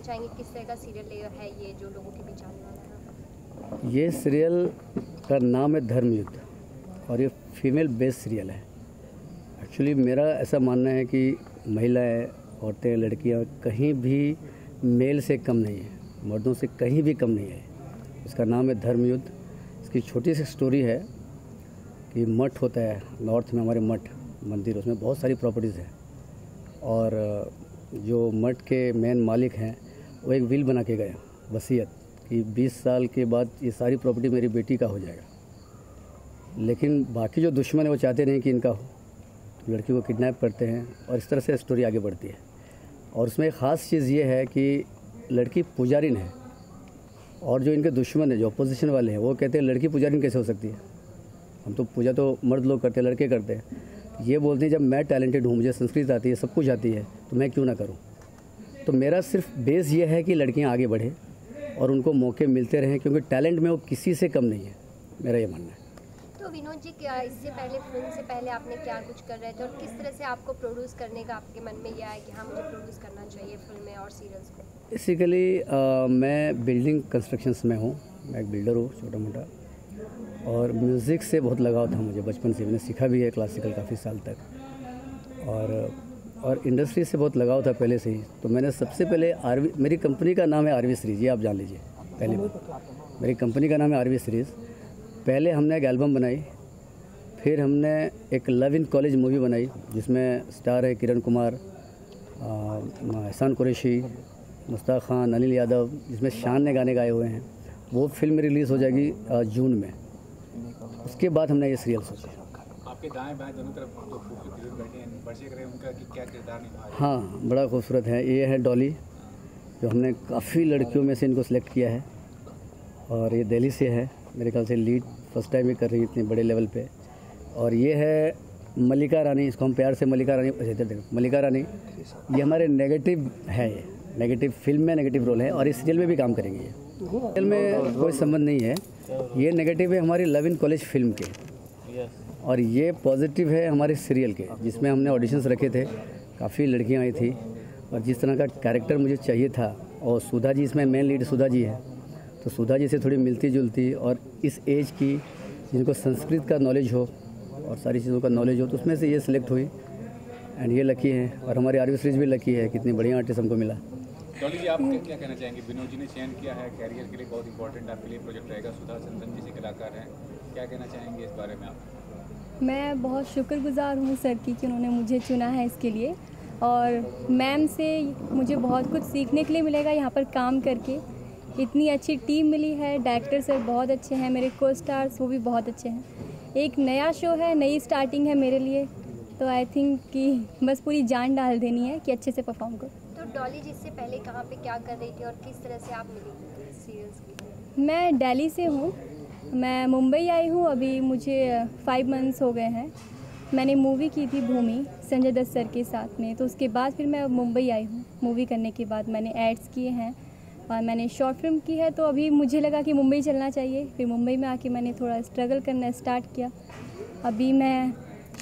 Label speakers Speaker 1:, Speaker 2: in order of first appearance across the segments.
Speaker 1: चाहेंगे किस तरह का सीरियल है ये जो लोगों के बीच आने वाला है?
Speaker 2: ये सीरियल का नाम है धर्मयुद्ध और ये फीमेल बेस्ड सीरियल है। एक्चुअली मेरा ऐसा मानना है कि महिलाएं, औरतें, लड़कियां कहीं भी मेल से कम नहीं है, मर्दों से कहीं भी कम नहीं है। इसका नाम है धर्मयुद्ध। इसकी छोटी सी स्टोरी है कि मठ होता है नॉर्थ में, हमारे मठ मंदिर, उसमें बहुत सारी प्रॉपर्टीज़ हैं और जो मठ के मेन मालिक हैं वो एक विल बना के गए, वसीयत, कि 20 साल के बाद ये सारी प्रॉपर्टी मेरी बेटी का हो जाएगा। लेकिन बाकी जो दुश्मन है वो चाहते नहीं कि इनका हो, लड़की को किडनैप करते हैं और इस तरह से स्टोरी आगे बढ़ती है। और उसमें एक ख़ास चीज़ ये है कि लड़की पुजारिन है और जो इनके दुश्मन है, जो अपोजिशन वाले हैं, वो कहते हैं लड़की पुजारिन कैसे हो सकती है, हम तो पूजा तो मर्द लोग करते हैं, लड़के करते हैं। ये बोलते हैं जब मैं टैलेंटेड हूँ, मुझे संस्कृत आती है, सब कुछ आती है, तो मैं क्यों ना करूँ। तो मेरा सिर्फ बेस ये है कि लड़कियाँ आगे बढ़े और उनको मौके मिलते रहें, क्योंकि टैलेंट में वो किसी से कम नहीं है, मेरा ये मानना है।
Speaker 1: तो विनोद जी, क्या इससे पहले, फिल्म से पहले आपने क्या कुछ कर रहे थे और किस तरह से आपको प्रोड्यूस करने का आपके मन में यह आया कि हाँ मुझे प्रोड्यूस करना चाहिए फिल्में और सीरियल्स को?
Speaker 2: बेसिकली मैं बिल्डिंग कंस्ट्रक्शंस में हूँ, मैं एक बिल्डर हूँ छोटा मोटा, और म्यूज़िक से बहुत लगाव था मुझे बचपन से। मैंने सीखा भी है क्लासिकल काफ़ी साल तक, और इंडस्ट्री से बहुत लगाव था पहले से ही। तो मैंने सबसे पहले मेरी कंपनी का नाम है आरवी सीरीज़, ये आप जान लीजिए। पहली बात, मेरी कंपनी का नाम है आरवी सीरीज़। पहले हमने एक एल्बम बनाई, फिर हमने एक लव इन कॉलेज मूवी बनाई जिसमें स्टार है किरण कुमार, एहसान कुरैशी, मुश्ताक खान, अनिल यादव, जिसमें शान ने गाने गाए हुए हैं। वो फिल्म रिलीज़ हो जाएगी जून में। उसके बाद हमने ये सीरियल सोचा।
Speaker 3: आपके दाएं बाएं दोनों तरफ जो खूबसूरत हीरो बैठे हैं, परिचय करें उनका कि क्या किरदार निभा रहे हैं?
Speaker 2: हाँ, बड़ा खूबसूरत है। ये है डॉली, जो हमने काफ़ी लड़कियों में से इनको सिलेक्ट किया है, और ये दिल्ली से है, मेरे ख्याल से लीड फर्स्ट टाइम ही कर रही है इतने बड़े लेवल पे। और ये है मल्लिका रानी, इसको हम प्यार से मल्लिका रानी, मल्लिका रानी। ये हमारे नेगेटिव है, ये नेगेटिव फिल्म में नेगेटिव रोल है और इस सीरियल में भी काम करेंगे। ये सीरियल में कोई संबंध नहीं है, ये नेगेटिव है हमारी लव इन कॉलेज फिल्म के, और ये पॉजिटिव है हमारे सीरियल के, जिसमें हमने ऑडिशंस रखे थे, काफ़ी लड़कियां आई थी और जिस तरह का कैरेक्टर मुझे चाहिए था। और सुधा जी इसमें मेन लीड सुधा जी है, तो सुधा जी से थोड़ी मिलती जुलती और इस एज की जिनको संस्कृत का नॉलेज हो और सारी चीज़ों का नॉलेज हो, तो उसमें से ये सिलेक्ट हुई। एंड ये लकी है, और हमारी आरवी सीरीज भी लकी है, कितनी बढ़िया आर्टिस्ट हमको मिला।
Speaker 3: डॉली जी, आप क्या कहना चाहेंगे? विनोद जी ने चयन किया है, कैरियर के लिए बहुत इंपॉर्टेंट आपके लिए प्रोजेक्ट रहेगा। सुधा चंदन जी से कलाकार हैं, क्या कहना चाहेंगे इस बारे में आप?
Speaker 4: मैं बहुत शुक्रगुजार हूँ सर की कि उन्होंने मुझे चुना है इसके लिए, और मैम से मुझे बहुत कुछ सीखने के लिए मिलेगा यहाँ पर काम करके। इतनी अच्छी टीम मिली है, डायरेक्टर सर बहुत अच्छे हैं, मेरे को स्टार्स वो भी बहुत अच्छे हैं। एक नया शो है, नई स्टार्टिंग है मेरे लिए, तो आई थिंक कि बस पूरी जान डाल देनी है कि अच्छे से परफॉर्म करो।
Speaker 1: तो डॉली जी, इससे पहले कहाँ पे क्या कर रही थी और किस तरह से आप मिली सीरियल्स की?
Speaker 4: मैं दिल्ली से हूँ, मैं मुंबई आई हूँ, अभी मुझे 5 मंथ्स हो गए हैं। मैंने मूवी की थी भूमि संजय दत्त सर के साथ में, तो उसके बाद फिर मैं मुंबई आई हूँ। मूवी करने के बाद मैंने एड्स किए हैं और मैंने शॉर्ट फिल्म की है, तो अभी मुझे लगा कि मुंबई चलना चाहिए। फिर मुंबई में आके मैंने थोड़ा स्ट्रगल करना स्टार्ट किया। अभी मैं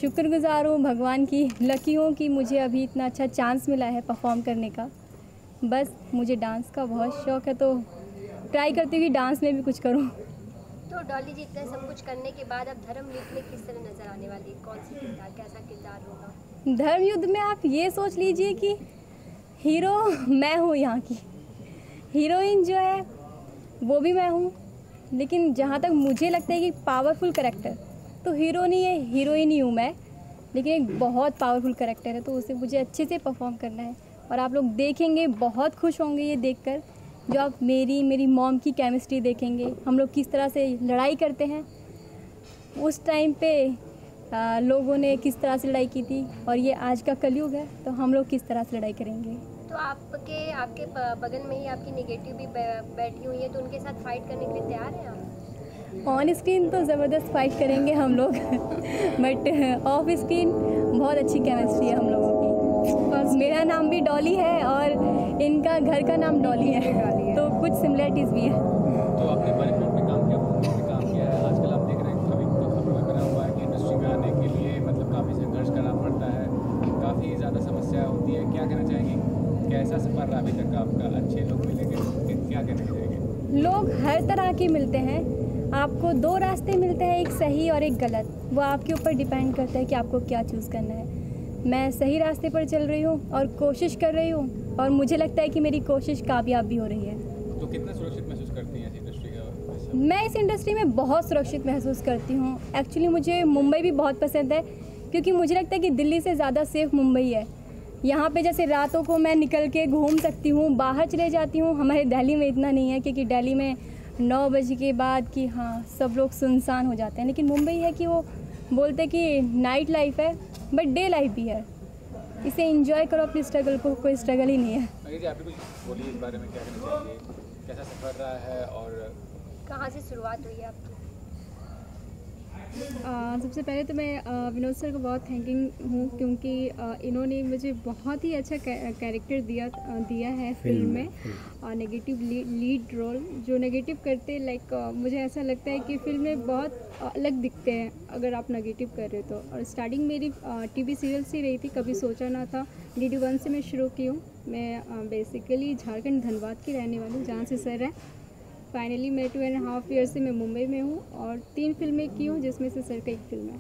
Speaker 4: शुक्रगुजार हूँ भगवान की, लकी हूँ कि मुझे अभी इतना अच्छा चांस मिला है परफॉर्म करने का। बस मुझे डांस का बहुत शौक़ है, तो ट्राई करती हूँ कि डांस में भी कुछ करूँ।
Speaker 1: तो डॉली जी, इतना सब कुछ करने के बाद अब धर्मयुद्ध में किस तरह नजर आने वाली है? कौन सी किरदार, कैसा किरदार होगा?
Speaker 4: धर्मयुद्ध में आप ये सोच लीजिए कि हीरो मैं हूँ, यहाँ की हीरोइन जो है वो भी मैं हूँ, लेकिन जहाँ तक मुझे लगता है कि पावरफुल कैरेक्टर तो हीरो नहीं है, हीरोइन ही हूँ मैं, लेकिन एक बहुत पावरफुल कैरेक्टर है, तो उसे मुझे अच्छे से परफॉर्म करना है। और आप लोग देखेंगे, बहुत खुश होंगे ये देखकर, जो आप मेरी मॉम की केमिस्ट्री देखेंगे, हम लोग किस तरह से लड़ाई करते हैं। उस टाइम पे लोगों ने किस तरह से लड़ाई की थी, और ये आज का कलयुग है, तो हम लोग किस तरह से लड़ाई करेंगे।
Speaker 1: तो आपके बगल में ही आपकी नेगेटिव भी बैठी हुई है, तो उनके साथ फाइट करने के लिए तैयार हैं आप?
Speaker 4: ऑन स्क्रीन तो ज़बरदस्त फाइट करेंगे हम लोग बट ऑफ स्क्रीन बहुत अच्छी केमिस्ट्री है हम लोगों की। मेरा नाम भी डॉली है और इनका घर का नाम डॉली है, तो कुछ सिमिलरिटीज़ भी है।
Speaker 3: तो आपने बॉलीवुड में काम किया है, आजकल आप देख रहे हैं कभी तो खबरों में बना हुआ है कि इंडस्ट्री में आने के लिए मतलब काफ़ी संघर्ष करना पड़ता है, काफ़ी ज़्यादा समस्या होती है, क्या कहना चाहेंगे? कैसा सफ़र रहा अभी तक का आपका? अच्छे लोग
Speaker 4: लोग हर तरह के मिलते हैं। आपको दो रास्ते मिलते हैं, एक सही और एक गलत। वो आपके ऊपर डिपेंड करता है कि आपको क्या चूज़ करना है। मैं सही रास्ते पर चल रही हूँ और कोशिश कर रही हूँ, और मुझे लगता है कि मेरी कोशिश कामयाब भी हो रही है।
Speaker 3: तो कितना सुरक्षित महसूस करती हैं इस इंडस्ट्री का?
Speaker 4: मैं इस इंडस्ट्री में बहुत सुरक्षित महसूस करती हूँ। एक्चुअली मुझे मुंबई भी बहुत पसंद है, क्योंकि मुझे लगता है कि दिल्ली से ज़्यादा सेफ़ मुंबई है। यहाँ पे जैसे रातों को मैं निकल के घूम सकती हूँ, बाहर चले जाती हूँ। हमारे दिल्ली में इतना नहीं है, क्योंकि दिल्ली में 9 बजे के बाद कि हाँ सब लोग सुनसान हो जाते हैं। लेकिन मुंबई है कि वो बोलते हैं कि नाइट लाइफ है, बट डे लाइफ भी है। इसे एंजॉय करो, अपनी स्ट्रगल को, कोई स्ट्रगल ही नहीं है।
Speaker 3: अगर जी आप भी कुछ बोलिए इस बारे में, क्या कहना चाहिए, कैसा सफर रहा है और
Speaker 1: कहाँ से शुरुआत हुई है आपकी?
Speaker 5: सबसे पहले तो मैं विनोद सर को बहुत थैंकिंग हूँ, क्योंकि इन्होंने मुझे बहुत ही अच्छा कैरेक्टर दिया है फिल्म में। और नेगेटिव लीड रोल जो नेगेटिव करते, लाइक मुझे ऐसा लगता है कि फिल्म में बहुत अलग दिखते हैं अगर आप नेगेटिव कर रहे हो तो। और स्टार्टिंग मेरी टीवी सीरियल से रही थी, कभी सोचा ना था। DD1 से मैं शुरू की हूँ। मैं बेसिकली झारखंड धनबाद की रहने वाली हूँ, जहाँ से सर है। फाइनली मैं 2.5 ईयर से मैं मुंबई में हूँ और 3 फिल्में की हूँ, जिसमें से सर का एक फिल्म है।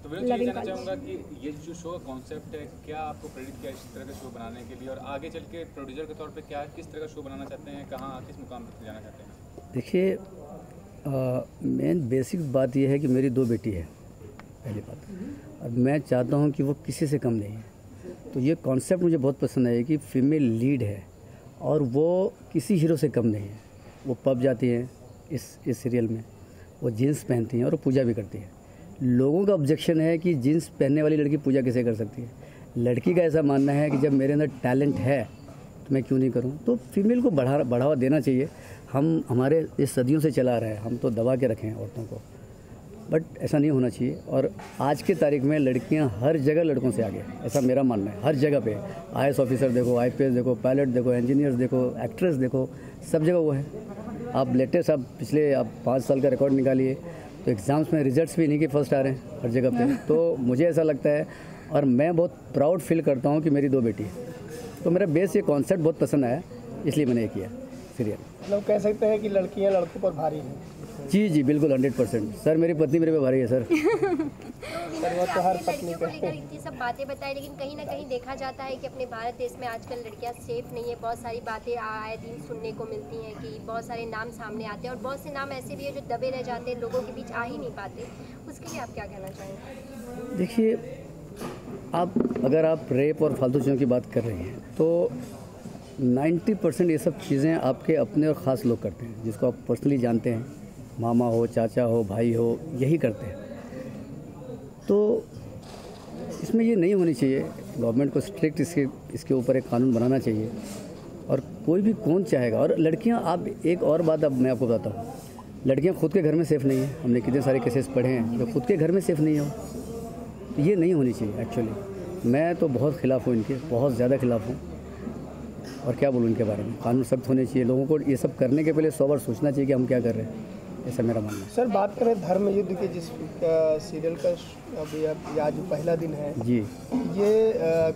Speaker 3: तो मैं ये जानना चाहूँगा कि ये जो शो का कॉन्सेप्ट है, क्या आपको प्रेरित किया इस तरह का शो बनाने के लिए, और आगे चल के प्रोड्यूसर के तौर पे क्या किस तरह का शो बनाना चाहते हैं, कहाँ किस मुकाम तक जाना चाहते हैं?
Speaker 2: देखिए, मेन बेसिक बात यह है कि मेरी 2 बेटी है, पहली बात। और मैं चाहता हूँ कि वो किसी से कम नहीं है। तो ये कॉन्सेप्ट मुझे बहुत पसंद है कि फीमेल लीड है और वो किसी हीरो से कम नहीं है। वो पब जाती हैं इस सीरियल में, वो जीन्स पहनती हैं और वो पूजा भी करती है। लोगों का ऑब्जेक्शन है कि जीन्स पहनने वाली लड़की पूजा कैसे कर सकती है। लड़की का ऐसा मानना है कि जब मेरे अंदर टैलेंट है तो मैं क्यों नहीं करूं। तो फीमेल को बढ़ावा देना चाहिए। हमारे इस सदियों से चला रहा है, हम तो दबा के रखे हैं औरतों को, बट ऐसा नहीं होना चाहिए। और आज की तारीख में लड़कियां हर जगह लड़कों से आगे, ऐसा मेरा मानना है। हर जगह पे IAS ऑफिसर देखो, IPS देखो, पायलट देखो, इंजीनियर्स देखो, एक्ट्रेस देखो, सब जगह वो है। आप लेटेस्ट पिछले 5 साल का रिकॉर्ड निकालिए तो एग्ज़ाम्स में रिजल्ट्स भी इन्हीं के फर्स्ट आ रहे हैं हर जगह पे। तो मुझे ऐसा लगता है और मैं बहुत प्राउड फील करता हूँ कि मेरी 2 बेटी है। तो मेरा बेस ये कॉन्सेप्ट बहुत पसंद आया, इसलिए मैंने ये किया सीरियल।
Speaker 6: मतलब कह सकते हैं कि लड़कियां लड़कों पर भारी हैं।
Speaker 2: जी बिल्कुल 100%। सर मेरी पत्नी मेरे पे भारी है सर।
Speaker 6: वो तो हर पत्नी
Speaker 1: को लेकर इतनी सब बातें बताई, लेकिन कहीं ना कहीं देखा जाता है कि अपने भारत देश में आजकल लड़कियां सेफ नहीं है। बहुत सारी बातें आए दिन सुनने को मिलती हैं कि बहुत सारे नाम सामने आते हैं, और बहुत से नाम ऐसे भी है जो दबे रह जाते हैं, लोगों के बीच आ ही नहीं पाते। उसके लिए आप क्या कहना चाहेंगे?
Speaker 2: देखिए, अगर आप रेप और फालतू चीज़ों की बात कर रही हैं तो 90% ये सब चीज़ें आपके अपने और ख़ास लोग करते हैं, जिसको आप पर्सनली जानते हैं। मामा हो, चाचा हो, भाई हो, यही करते हैं। तो इसमें ये नहीं होनी चाहिए। गवर्नमेंट को स्ट्रिक्ट इसके ऊपर एक कानून बनाना चाहिए। और कोई भी कौन चाहेगा। और लड़कियां, आप एक और बात अब मैं आपको बताता हूँ, लड़कियां खुद के घर में सेफ़ नहीं है। हमने कितने सारे केसेस पढ़े हैं जो खुद के घर में सेफ़ नहीं हो। तो ये नहीं होनी चाहिए एक्चुअली। मैं तो बहुत ख़िलाफ़ हूँ इनके, बहुत ज़्यादा ख़िलाफ़ हूँ। और क्या बोलूँ इनके बारे में। कानून सख्त होने चाहिए। लोगों को ये सब करने के पहले 100 बार सोचना चाहिए कि हम क्या कर रहे हैं। ऐसा मेरा मानना है।
Speaker 6: सर बात करें धर्म युद्ध की, जिस सीरियल का अभी आज पहला दिन है
Speaker 2: जी,
Speaker 6: ये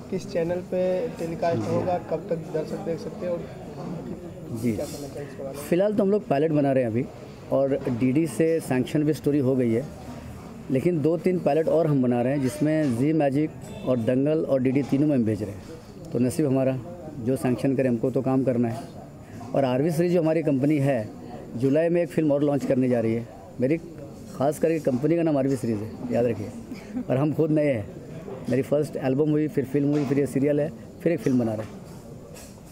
Speaker 6: किस चैनल पे टेलीकास्ट होगा, कब तक दर्शक देख सकते हैं, और
Speaker 2: जी
Speaker 6: क्या करना चाहिए इसके बारे में?
Speaker 2: फ़िलहाल तो हम लोग पायलट बना रहे हैं अभी, और DD से सैंक्शन भी स्टोरी हो गई है। लेकिन 2-3 पायलट और हम बना रहे हैं, जिसमें जी मैजिक और दंगल और DD तीनों में हम भेज रहे हैं। तो नसीब हमारा, जो सैंक्शन करे हमको तो काम करना है। और RV सीरीज जो हमारी कंपनी है, जुलाई में एक फिल्म और लॉन्च करने जा रही है। मेरी खास करके कंपनी का नाम RV सीरीज़ है, याद रखिए। और हम खुद नए हैं। मेरी फर्स्ट एल्बम हुई, फिर फिल्म हुई, फिर ये सीरियल है, फिर एक फिल्म बना रहे हैं।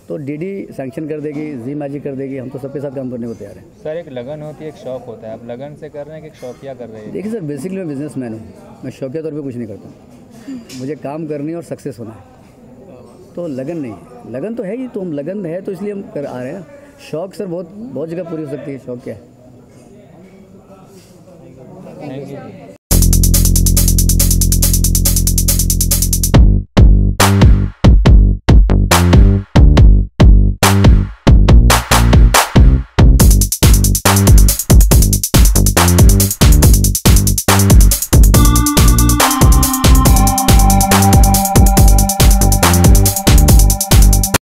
Speaker 2: तो DD सैंक्शन कर देगी, जी मैजिक कर देगी, हम तो सबके साथ काम करने को तैयार हैं।
Speaker 3: सर एक लगन होती है, एक शौक होता है। आप लगन से कर रहे हैं कि एक शौकिया कर रहे हैं?
Speaker 2: देखिए सर, बेसिकली मैं बिजनेसमैन हूँ। मैं शौकिया तौर पे कुछ नहीं करता। मुझे काम करनी और सक्सेस होना है। तो लगन नहीं है। लगन तो है ही, तो हम लगन है तो इसलिए हम कर आ रहे हैं। शौक सर बहुत जगह पूरी हो सकती है। शौक क्या है?
Speaker 3: Thank you.